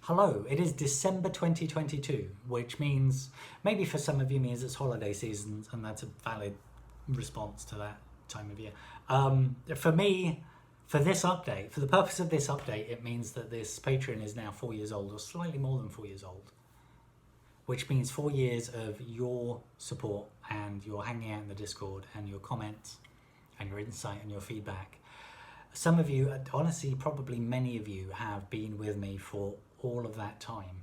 Hello, it is December 2022, which means, maybe for some of you means it's holiday season, and that's a valid response to that time of year. For me, for this update, for the purpose of this update, it means that this Patreon is now 4 years old, or slightly more than 4 years old, which means 4 years of your support and your hanging out in the Discord and your comments and your insight and your feedback. Some of you, honestly, probably many of you have been with me for all of that time.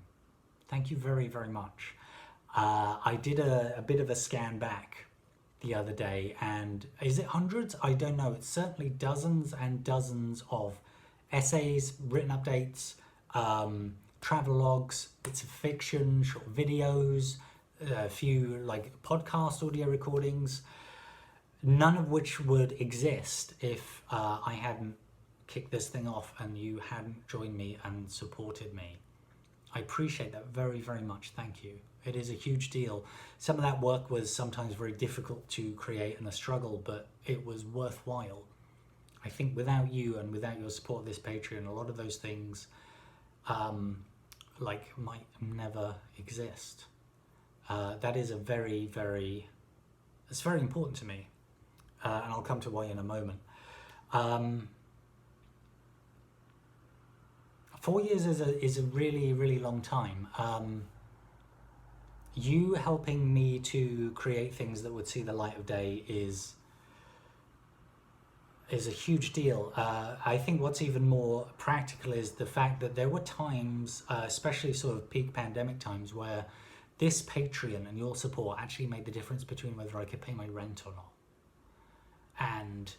Thank you very, very much. I did a bit of a scan back the other day, and is it hundreds? I don't know. It's certainly dozens and dozens of essays, written updates, travelogues, bits of fiction, short videos, a few like podcast audio recordings, none of which would exist if I hadn't kicked this thing off and you hadn't joined me and supported me. I appreciate that very, very much. Thank you. It is a huge deal. Some of that work was sometimes very difficult to create and a struggle, but it was worthwhile. I think without you and without your support of this Patreon, a lot of those things might never exist. That is a very, very, it's very important to me. And I'll come to why in a moment. 4 years is a really, really long time. You helping me to create things that would see the light of day is a huge deal. I think what's even more practical is the fact that there were times, especially sort of peak pandemic times, where this Patreon and your support actually made the difference between whether I could pay my rent or not. And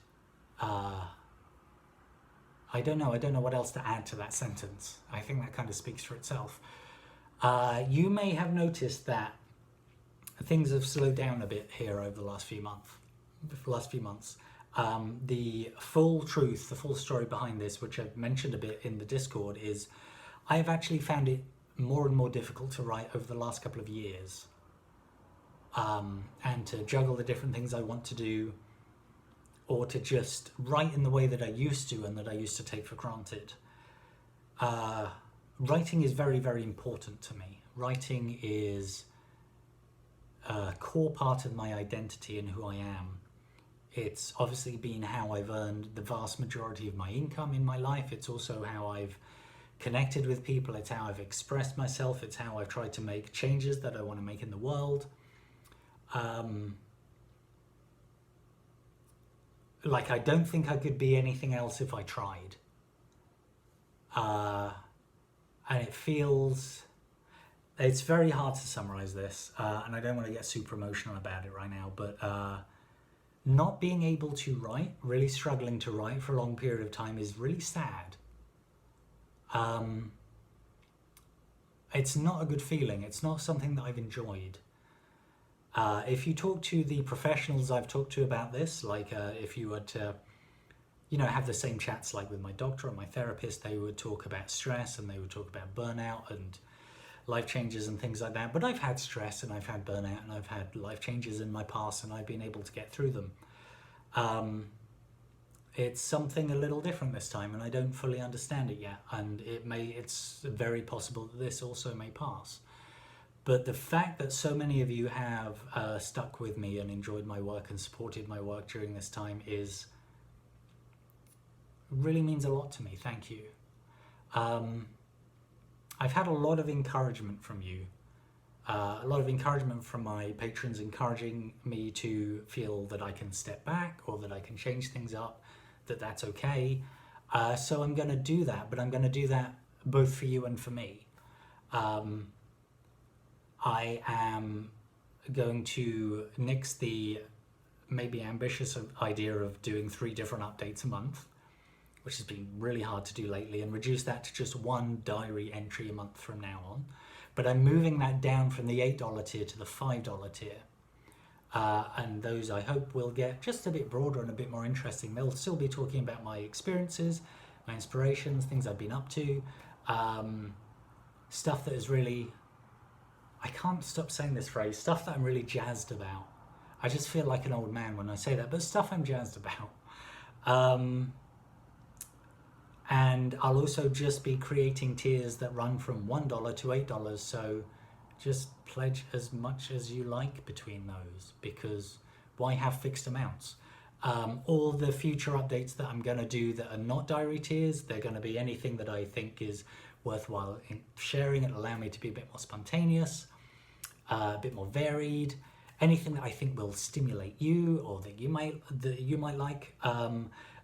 I don't know what else to add to that sentence. I think that kind of speaks for itself. You may have noticed that things have slowed down a bit here over the last few months. The full truth, the full story behind this, which I've mentioned a bit in the Discord, is I have actually found it more and more difficult to write over the last couple of years, and to juggle the different things I want to do, or to just write in the way that I used to and that I used to take for granted. Writing is very, very important to me. Writing is a core part of my identity and who I am. It's obviously been how I've earned the vast majority of my income in my life. It's also how I've connected with people. It's how I've expressed myself. It's how I've tried to make changes that I want to make in the world. I don't think I could be anything else if I tried. And it's very hard to summarize this, and I don't want to get super emotional about it right now, but not being able to write, really struggling to write for a long period of time is really sad. It's not a good feeling. It's not something that I've enjoyed. If you talk to the professionals I've talked to about this, if you were to, have the same chats like with my doctor or my therapist, they would talk about stress and they would talk about burnout and life changes and things like that. But I've had stress and I've had burnout and I've had life changes in my past and I've been able to get through them. It's something a little different this time and I don't fully understand it yet. And it's very possible that this also may pass. But the fact that so many of you have stuck with me and enjoyed my work and supported my work during this time really means a lot to me. Thank you. I've had a lot of encouragement from you. A lot of encouragement from my patrons, encouraging me to feel that I can step back or that I can change things up, that's okay. So I'm going to do that, but I'm going to do that both for you and for me. I am going to nix the maybe ambitious idea of doing 3 different updates a month, which has been really hard to do lately, and reduce that to just 1 diary entry a month from now on. But I'm moving that down from the $8 tier to the $5 tier. And those I hope will get just a bit broader and a bit more interesting. They'll still be talking about my experiences, my inspirations, things I've been up to, stuff that is really... I can't stop saying this phrase, stuff that I'm really jazzed about. I just feel like an old man when I say that, but stuff I'm jazzed about. And I'll also just be creating tiers that run from $1 to $8, so just pledge as much as you like between those, because why have fixed amounts? All the future updates that I'm going to do that are not diary tiers, they're going to be anything that I think is worthwhile in sharing. It'll allow me to be a bit more spontaneous, a bit more varied, anything that I think will stimulate you or that you might like.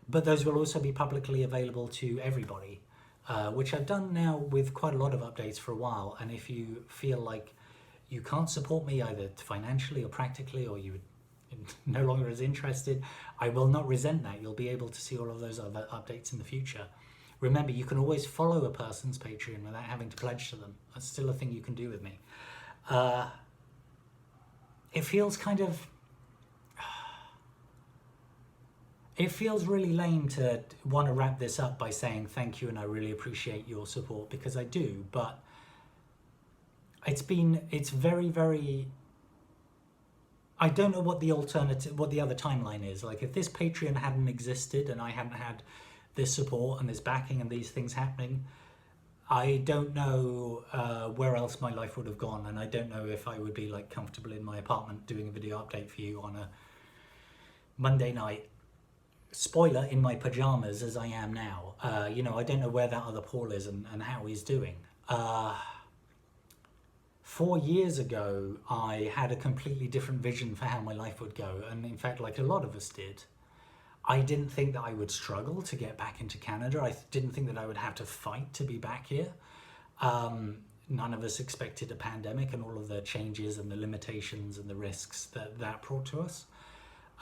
But those will also be publicly available to everybody, which I've done now with quite a lot of updates for a while. And if you feel like you can't support me either financially or practically, or you no longer as interested, I will not resent that. You'll be able to see all of those other updates in the future. Remember, you can always follow a person's Patreon without having to pledge to them. That's still a thing you can do with me. It feels kind of... It feels really lame to want to wrap this up by saying thank you and I really appreciate your support, because I do, but it's very, very... I don't know what the other timeline is. Like, if this Patreon hadn't existed and I hadn't had this support and this backing and these things happening, I don't know where else my life would have gone, and I don't know if I would be like comfortable in my apartment doing a video update for you on a Monday night. Spoiler, in my pajamas as I am now. You know, I don't know where that other Paul is and how he's doing. 4 years ago, I had a completely different vision for how my life would go. And in fact, like a lot of us did, I didn't think that I would struggle to get back into Canada. I didn't think that I would have to fight to be back here. None of us expected a pandemic and all of the changes and the limitations and the risks that brought to us.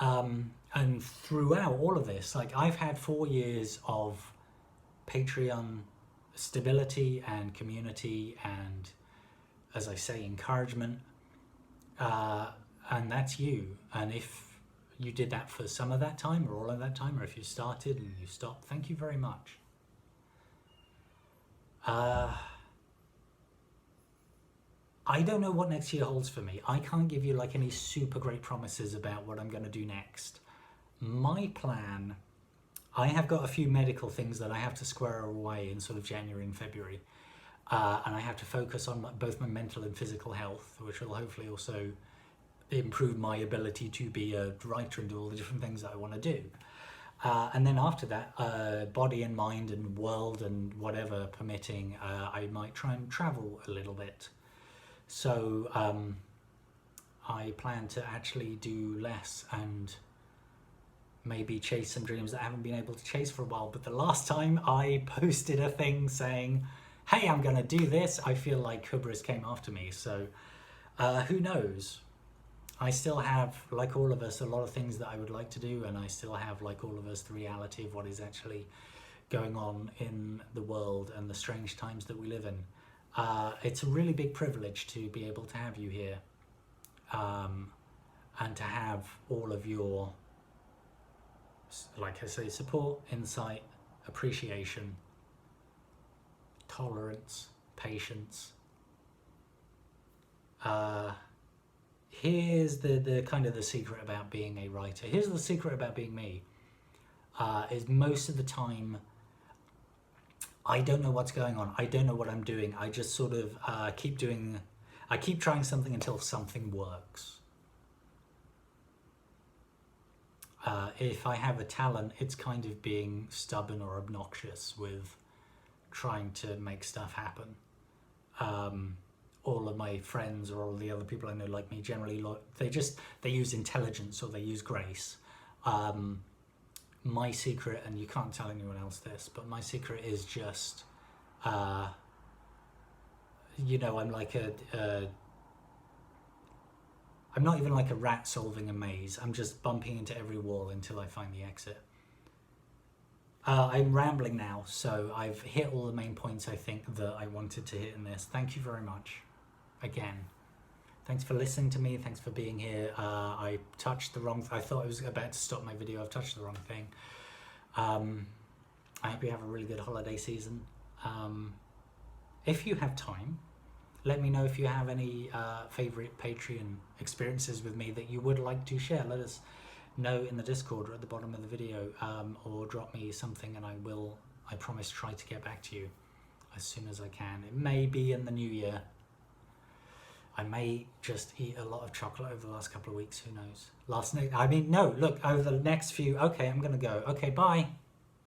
And throughout all of this, like, I've had 4 years of Patreon stability and community and, as I say, encouragement, and that's you. And if you did that for some of that time or all of that time, or if you started and you stopped, thank you very much. I don't know what next year holds for me. I can't give you like any super great promises about what I'm going to do next. My plan, I have got a few medical things that I have to square away in sort of January and February. And I have to focus on both my mental and physical health, which will hopefully also improve my ability to be a writer and do all the different things that I want to do. And then after that, body and mind and world and whatever permitting, I might try and travel a little bit. So I plan to actually do less and maybe chase some dreams that I haven't been able to chase for a while. But the last time I posted a thing saying, hey, I'm going to do this, I feel like hubris came after me. So who knows? I still have, like all of us, a lot of things that I would like to do, and I still have, like all of us, the reality of what is actually going on in the world and the strange times that we live in. It's a really big privilege to be able to have you here, and to have all of your, like I say, support, insight, appreciation, tolerance, patience. Here's the kind of the secret about being a writer. Here's the secret about being me. Is most of the time I don't know what's going on. I don't know what I'm doing. I just sort of keep trying something until something works. If I have a talent, it's kind of being stubborn or obnoxious with trying to make stuff happen. All of my friends or all the other people I know like me generally, they use intelligence or they use grace. My secret, and you can't tell anyone else this, but my secret is just, you know, I'm like I'm not even like a rat solving a maze. I'm just bumping into every wall until I find the exit. I'm rambling now, so I've hit all the main points I think that I wanted to hit in this. Thank you very much. Again, thanks for listening to me. Thanks for being here. I touched the wrong... I thought I was about to stop my video. I've touched the wrong thing. I hope you have a really good holiday season. If you have time, let me know if you have any favorite Patreon experiences with me that you would like to share. Let us know in the Discord or at the bottom of the video, or drop me something and I will I promise to try to get back to you as soon as I can. It may be in the new year. I may just eat a lot of chocolate over the last couple of weeks. Who knows? Over the next few. Okay, I'm gonna go. Okay, bye.